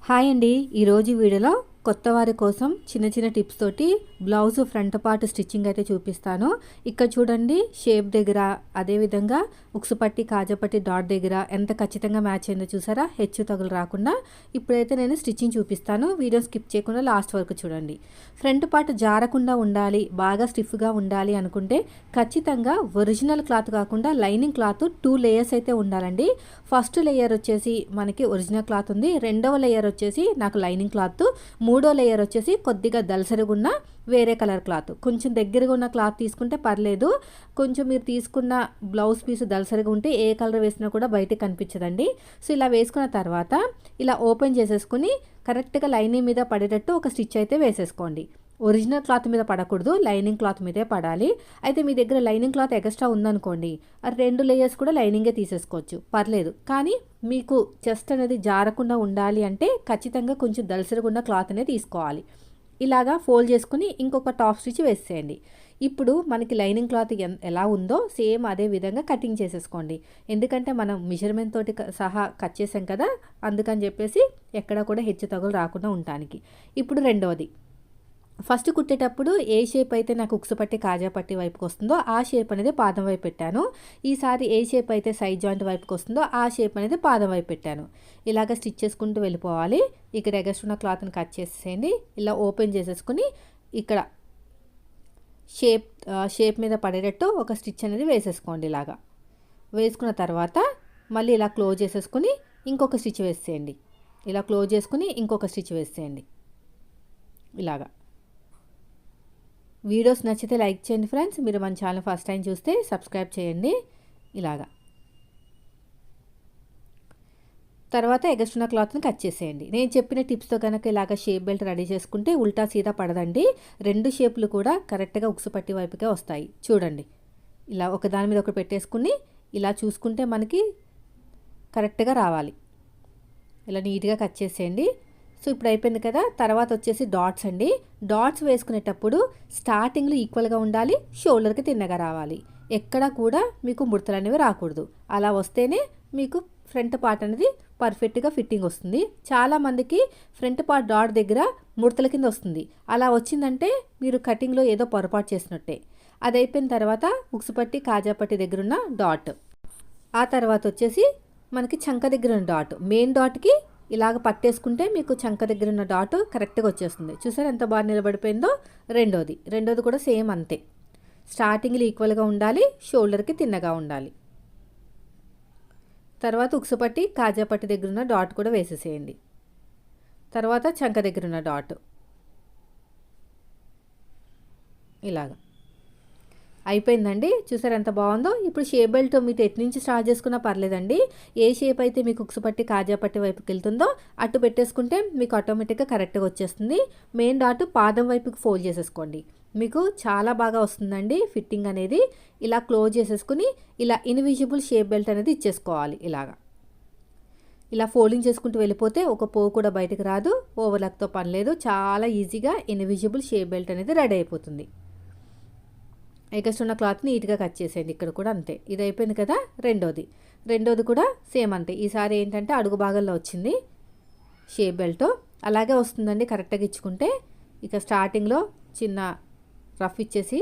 Hi అండి. ఈరోజు వీడియోలో కొత్త వారి కోసం చిన్న చిన్న టిప్స్ తోటి బ్లౌజ్ ఫ్రంట్ పార్ట్ స్టిచ్చింగ్ అయితే చూపిస్తాను. ఇక్కడ చూడండి, షేప్ దగ్గర, అదేవిధంగా ఉక్సు పట్టి కాజాపట్టి డాట్ దగ్గర ఎంత ఖచ్చితంగా మ్యాచ్ అయిందో చూసారా, హెచ్చు తగులు రాకుండా. ఇప్పుడైతే నేను స్టిచ్చింగ్ చూపిస్తాను, వీడియో స్కిప్ చేయకుండా లాస్ట్ వరకు చూడండి. ఫ్రంట్ పార్ట్ జారకుండా ఉండాలి, బాగా స్టిఫ్గా ఉండాలి అనుకుంటే ఖచ్చితంగా ఒరిజినల్ క్లాత్ కాకుండా లైనింగ్ క్లాత్ 2 లేయర్స్ అయితే ఉండాలండి. ఫస్ట్ లేయర్ వచ్చేసి మనకి ఒరిజినల్ క్లాత్ ఉంది, రెండవ లేయర్ వచ్చేసి నాకు లైనింగ్ క్లాత్, మూడో లేయర్ వచ్చేసి కొద్దిగా దలసరిగున్న వేరే కలర్ క్లాత్. కొంచెం దగ్గరగా ఉన్న క్లాత్ తీసుకుంటే పర్లేదు, కొంచెం మీరు తీసుకున్న బ్లౌజ్ పీస్ దలసరిగా ఉంటే ఏ కలర్ వేసినా కూడా బయటకు కనిపించదండి. సో ఇలా వేసుకున్న తర్వాత ఇలా ఓపెన్ చేసేసుకుని కరెక్ట్గా లైనింగ్ మీద పడేటట్టు ఒక స్టిచ్ అయితే వేసేసుకోండి. ఒరిజినల్ క్లాత్ మీద పడకూడదు, లైనింగ్ క్లాత్ మీదే పడాలి. అయితే మీ దగ్గర లైనింగ్ క్లాత్ ఎక్స్ట్రా ఉందనుకోండి, ఆ 2 లేయర్స్ కూడా లైనింగే తీసేసుకోవచ్చు, పర్లేదు. కానీ మీకు చెస్ట్ అనేది జారకుండా ఉండాలి అంటే ఖచ్చితంగా కొంచెం దలసరిగున్న క్లాత్ అనేది తీసుకోవాలి. ఇలాగా ఫోల్డ్ చేసుకుని ఇంకొక టాప్ స్టిచ్ వేసేయండి. ఇప్పుడు మనకి లైనింగ్ క్లాత్ ఎలా ఉందో సేమ్ అదే విధంగా కటింగ్ చేసేసుకోండి. ఎందుకంటే మనం మెజర్మెంట్ తోటి సహా కట్ చేసాం కదా, అందుకని చెప్పేసి ఎక్కడ కూడా హెచ్చు తగులు రాకుండా ఉండటానికి. ఇప్పుడు రెండవది, ఫస్ట్ కుట్టేటప్పుడు ఏ షేప్ అయితే నాకు ఉక్సు పట్టి కాజా పట్టి వైపుకి వస్తుందో ఆ షేప్ అనేది పాదం వైపు పెట్టాను. ఈసారి ఏ షేప్ అయితే సైడ్ జాయింట్ వైపుకి వస్తుందో ఆ షేప్ అనేది పాదం వైపు పెట్టాను. ఇలాగ స్టిచ్ చేసుకుంటూ వెళ్ళిపోవాలి. ఇక్కడ ఎగస్ట్రున్న క్లాత్ని కట్ చేసేయండి. ఇలా ఓపెన్ చేసేసుకుని ఇక్కడ షేప్ మీద పడేటట్టు ఒక స్టిచ్ అనేది వేసేసుకోండి. ఇలాగా వేసుకున్న తర్వాత మళ్ళీ ఇలా క్లోజ్ చేసేసుకుని ఇంకొక స్టిచ్ వేసేయండి. ఇలా క్లోజ్ చేసుకుని ఇంకొక స్టిచ్ వేసేయండి. ఇలాగా వీడియోస్ నచ్చితే లైక్ చేయండి ఫ్రెండ్స్. మీరు మన ఛానల్ ఫస్ట్ టైం చూస్తే సబ్స్క్రైబ్ చేయండి. ఇలాగా తర్వాత ఎగస్ట్రున్న క్లాత్ని కట్ చేసేయండి. నేను చెప్పిన టిప్స్తో కనుక ఇలాగ షేప్ బెల్ట్ రెడీ చేసుకుంటే ఉల్టా సీదా పడదండి. 2 షేపులు కూడా కరెక్ట్గా ఉక్సు పట్టి వైపుకే వస్తాయి. చూడండి, ఇలా ఒకదాని మీద ఒకటి పెట్టేసుకుని ఇలా చూసుకుంటే మనకి కరెక్ట్గా రావాలి. ఇలా నీట్గా కట్ చేసేయండి. సో ఇప్పుడు అయిపోయింది కదా. తర్వాత వచ్చేసి డాట్స్ అండి. డాట్స్ వేసుకునేటప్పుడు స్టార్టింగ్లో ఈక్వల్గా ఉండాలి, షోల్డర్కి తిన్నగా రావాలి. ఎక్కడ కూడా మీకు ముడతలు అనేవి రాకూడదు. అలా వస్తేనే మీకు ఫ్రంట్ పార్ట్ అనేది పర్ఫెక్ట్గా ఫిట్టింగ్ వస్తుంది. చాలామందికి ఫ్రంట్ పార్ట్ డాట్ దగ్గర ముడతల కింద వస్తుంది. అలా వచ్చిందంటే మీరు కటింగ్లో ఏదో పొరపాటు చేసినట్టే. అది అయిపోయిన తర్వాత ఉక్సు పట్టి కాజా పట్టి దగ్గర ఉన్న డాట్, ఆ తర్వాత వచ్చేసి మనకి చంక దగ్గర ఉన్న డాట్, మెయిన్ డాట్కి ఇలాగ పట్టేసుకుంటే మీకు చంక దగ్గర ఉన్న డాట్ కరెక్ట్గా వచ్చేస్తుంది. చూసారు ఎంత బాగా నిలబడిపోయిందో. రెండోది కూడా సేమ్ అంతే. స్టార్టింగ్లో ఈక్వల్గా ఉండాలి, షోల్డర్కి తిన్నగా ఉండాలి. తర్వాత ఉక్సు పట్టి కాజా పట్టి దగ్గర ఉన్న డాట్ కూడా వేసేసేయండి. తర్వాత చంక దగ్గర ఉన్న డాట్ ఇలాగా అయిపోయిందండి. చూసారు ఎంత బాగుందో. ఇప్పుడు షేప్ బెల్ట్ మీకు ఎటు నుంచి స్టార్ట్ చేసుకున్నా పర్లేదండి. ఏ షేప్ అయితే మీకు ఉక్సు పట్టి కాజా పట్టి వైపుకి వెళ్తుందో అటు పెట్టేసుకుంటే మీకు ఆటోమేటిక్గా కరెక్ట్గా వచ్చేస్తుంది. మెయిన్ డాట్ పాదం వైపుకి ఫోల్డ్ చేసేసుకోండి, మీకు చాలా బాగా వస్తుందండి ఫిట్టింగ్ అనేది. ఇలా క్లోజ్ చేసేసుకుని ఇలా ఇన్విజిబుల్ షేప్ బెల్ట్ అనేది ఇచ్చేసుకోవాలి. ఇలా ఫోల్డింగ్ చేసుకుంటూ వెళ్ళిపోతే ఒక పోగు కూడా బయటకు రాదు, ఓవర్లాక్తో పని లేదు. చాలా ఈజీగా ఇన్విజిబుల్ షేప్ బెల్ట్ అనేది రెడీ అయిపోతుంది. ఎగస్ట్రున్న క్లాత్ నీట్గా కట్ చేసేయండి. ఇక్కడ కూడా అంతే. ఇది అయిపోయింది కదా. రెండోది కూడా సేమ్ అంతే. ఈసారి ఏంటంటే అడుగు భాగంలో వచ్చింది షేప్ బెల్ట్, అలాగే వస్తుందండి కరెక్ట్గా ఇచ్చుకుంటే. ఇక స్టార్టింగ్లో చిన్న రఫ్ ఇచ్చేసి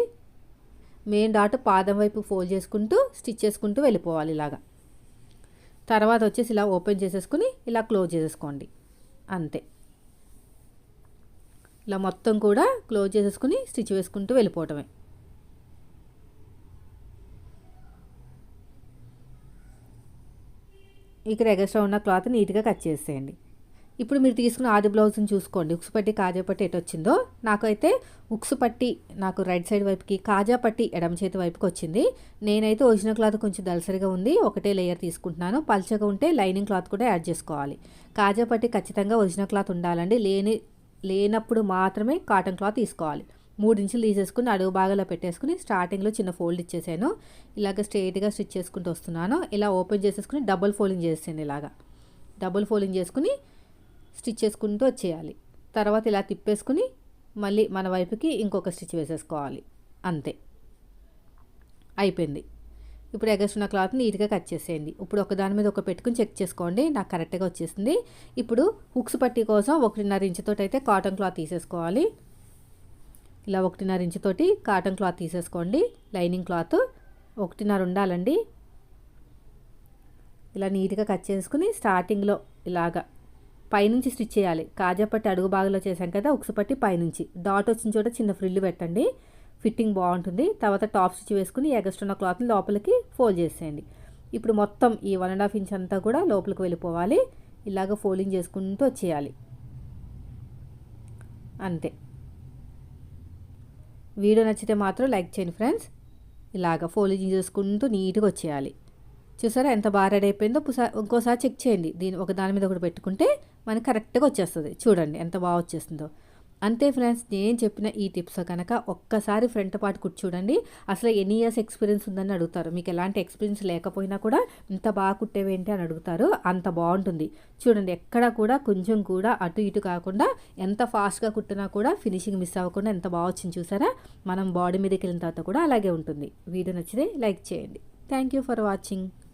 మెయిన్ డాట్ పాదం వైపు ఫోల్డ్ చేసుకుంటూ స్టిచ్ చేసుకుంటూ వెళ్ళిపోవాలి. ఇలాగా తర్వాత వచ్చేసి ఇలా ఓపెన్ చేసేసుకుని ఇలా క్లోజ్ చేసేసుకోండి. అంతే. ఇలా మొత్తం కూడా క్లోజ్ చేసేసుకుని స్టిచ్ వేసుకుంటూ వెళ్ళిపోవటమే. ఇక్కడ ఎగస్ట్రా ఉన్న క్లాత్ నీట్గా కట్ చేసేయండి. ఇప్పుడు మీరు తీసుకున్న ఆది బ్లౌజ్ని చూసుకోండి, ఉక్సు పట్టి కాజా పట్టి ఎటు వచ్చిందో. నాకైతే ఉక్సు పట్టి నాకు రైట్ సైడ్ వైపుకి, కాజా పట్టి ఎడమ చేతి వైపుకి వచ్చింది. నేనైతే ఒరిజినల్ క్లాత్ కొంచెం దలసరిగా ఉంది, ఒకటే లేయర్ తీసుకుంటున్నాను. పల్చగా ఉంటే లైనింగ్ క్లాత్ కూడా యాడ్ చేసుకోవాలి. కాజా పట్టి ఖచ్చితంగా ఒరిజినల్ క్లాత్ ఉండాలండి. లేనప్పుడు మాత్రమే కాటన్ క్లాత్ తీసుకోవాలి. 3 ఇంచులు తీసేసుకుని అడుగు భాగంలో పెట్టేసుకుని స్టార్టింగ్లో చిన్న ఫోల్డ్ ఇచ్చేసాను. ఇలాగ స్ట్రైట్గా స్టిచ్ చేసుకుంటూ వస్తున్నాను. ఇలా ఓపెన్ చేసేసుకుని డబుల్ ఫోల్డింగ్ చేసేయండి. ఇలాగా డబుల్ ఫోల్డింగ్ చేసుకుని స్టిచ్ చేసుకుంటూ వచ్చేయాలి. తర్వాత ఇలా తిప్పేసుకుని మళ్ళీ మన వైపుకి ఇంకొక స్టిచ్ వేసేసుకోవాలి. అంతే, అయిపోయింది. ఇప్పుడు ఎగస్ట్రా క్లాత్ నీట్గా కట్ చేసేయండి. ఇప్పుడు ఒక దాని మీద ఒక పెట్టుకుని చెక్ చేసుకోండి. నాకు కరెక్ట్గా వచ్చేసింది. ఇప్పుడు హుక్స్ పట్టీ కోసం 1.5 ఇంచుతోటి అయితే కాటన్ క్లాత్ తీసేసుకోవాలి. ఇలా 1.5 ఇంచుతోటి కాటన్ క్లాత్ తీసేసుకోండి. లైనింగ్ క్లాత్ 1.5 ఉండాలండి. ఇలా నీట్గా కట్ చేసుకుని స్టార్టింగ్లో ఇలాగా పైనుంచి స్టిచ్ చేయాలి. కాజాపట్టి అడుగు భాగంలో చేసాం కదా, ఉక్సు పట్టి పైనుంచి డాట్ వచ్చిన చోట చిన్న ఫ్రిల్లు పెట్టండి. ఫిట్టింగ్ బాగుంటుంది. తర్వాత టాప్ స్టిచ్ వేసుకుని ఎగస్ట్రా క్లాత్ని లోపలికి ఫోల్డ్ చేసేయండి. ఇప్పుడు మొత్తం ఈ 1.5 ఇంచ్ అంతా కూడా లోపలికి వెళ్ళిపోవాలి. ఇలాగ ఫోల్డింగ్ చేసుకుంటూ వచ్చేయాలి. అంతే. వీడియో నచ్చితే మాత్రం లైక్ చేయండి ఫ్రెండ్స్. ఇలాగ ఫోల్డింగ్ చేసుకుంటూ నీట్గా వచ్చేయాలి. చూసారా ఎంత బాగా రెడీ అయిపోయిందో. ఇంకోసారి చెక్ చేయండి. ఒక దాని మీద ఒకటి పెట్టుకుంటే మనకి కరెక్ట్గా వచ్చేస్తుంది. చూడండి ఎంత బాగా వచ్చేస్తుందో. అంతే ఫ్రెండ్స్, నేను చెప్పిన ఈ టిప్స్ కనుక ఒక్కసారి ఫ్రంట్ పార్ట్ కుట్టి చూడండి. అసలు ఎన్ని ఇయర్స్ ఎక్స్పీరియన్స్ ఉందని అడుగుతారు. మీకు ఎలాంటి ఎక్స్పీరియన్స్ లేకపోయినా కూడా ఇంత బాగా కుట్టేవేంటి అని అడుగుతారు. అంత బాగుంటుంది. చూడండి ఎక్కడ కూడా కొంచెం కూడా అటు ఇటు కాకుండా ఎంత ఫాస్ట్గా కుట్టినా కూడా ఫినిషింగ్ మిస్ అవ్వకుండా ఎంత బాగా వచ్చింది చూసారా. మనం బాడీ మీదకి వెళ్ళిన తర్వాత కూడా అలాగే ఉంటుంది. వీడియో నచ్చితే లైక్ చేయండి. Thank you for watching.